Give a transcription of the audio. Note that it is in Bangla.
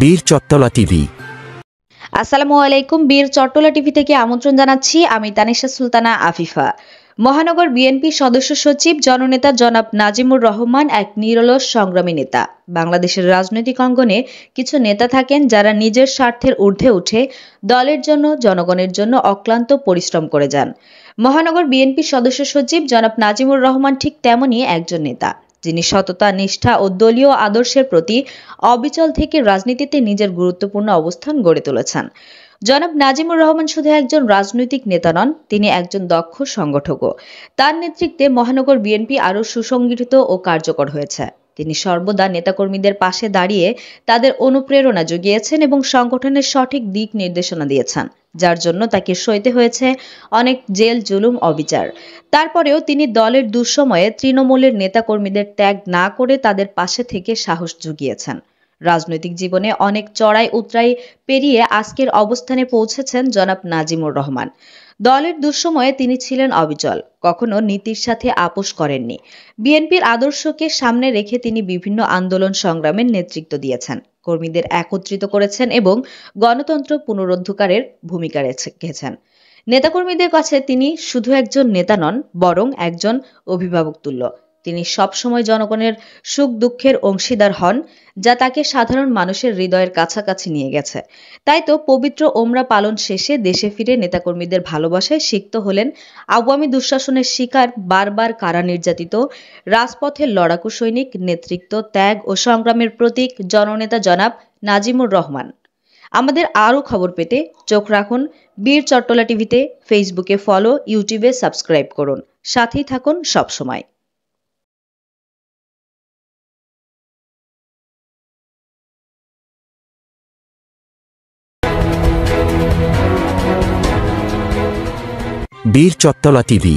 বীর চট্টলা টিভি। আসসালামু আলাইকুম। বীর চট্টলা টিভি থেকে আমন্ত্রণ জানাচ্ছি আমি তানিশা সুলতানা আফিফা। মহানগর বিএনপি সদস্য সচিব জননেতা জনাব নাজিমুর রহমান এক নিরলস সংগ্রামী নেতা। বাংলাদেশের রাজনৈতিক অঙ্গনে কিছু নেতা থাকেন যারা নিজের স্বার্থের ঊর্ধ্বে উঠে দলের জন্য জনগণের জন্য অক্লান্ত পরিশ্রম করে যান। মহানগর বিএনপি সদস্য সচিব জনাব নাজিমুর রহমান ঠিক তেমনই একজন নেতা, যিনি সততা, নিষ্ঠা ও দলীয় আদর্শের প্রতি অবিচল থেকে রাজনীতিতে নিজের গুরুত্বপূর্ণ অবস্থান গড়ে তুলেছেন। জনাব নাজিমুর রহমান শুধু একজন রাজনৈতিক নেতা নন, তিনি একজন দক্ষ সংগঠকও। তার নেতৃত্বে মহানগর বিএনপি আরও সুসংগঠিত ও কার্যকর হয়েছে। তিনি সর্বদা নেতাকর্মীদের পাশে দাঁড়িয়ে তাদের অনুপ্রেরণা জুগিয়েছেন এবং সংগঠনের সঠিক দিক নির্দেশনা দিয়েছেন, যার জন্য তাকে সইতে হয়েছে অনেক জেল, জুলুম, অবিচার। তারপরেও তিনি দলের দুঃসময়ে তৃণমূলের নেতাকর্মীদের ত্যাগ না করে তাদের পাশে থেকে সাহস জুগিয়েছেন। রাজনৈতিক জীবনে অনেক চড়াই উতরাই পেরিয়ে আজকের অবস্থানে পৌঁছেছেন জনাব নাজিমুর রহমান। দলের দুঃসময়ে তিনি ছিলেন অবিচল, কখনো নীতির সাথে আপোষ করেননি। বিএনপির আদর্শকে সামনে রেখে তিনি বিভিন্ন আন্দোলন সংগ্রামের নেতৃত্ব দিয়েছেন, কর্মীদের একত্রিত করেছেন এবং গণতন্ত্র পুনরুদ্ধারের ভূমিকা রেখেছেন। নেতাকর্মীদের কাছে তিনি শুধু একজন নেতা নন, বরং একজন অভিভাবক তুল্য। তিনি সবসময় জনগণের সুখ দুঃখের অংশীদার হন, যা তাকে সাধারণ মানুষের হৃদয়ের কাছাকাছি নিয়ে গেছে। তাই তো পবিত্র ওমরা পালন শেষে দেশে ফিরে নেতাকর্মীদের ভালোবাসায় সিক্ত হলেন আওয়ামী দুঃশাসনের শিকার, বারবার কারা নির্যাতিত রাজপথের লড়াকু সৈনিক, নেতৃত্ব, ত্যাগ ও সংগ্রামের প্রতীক জননেতা জনাব নাজিমুর রহমান। আমাদের আরও খবর পেতে চোখ রাখুন বীর চট্টলা টিভিতে। ফেসবুকে ফলো, ইউটিউবে সাবস্ক্রাইব করুন। সাথেই থাকুন সবসময়। বীর চট্টলা টিভি।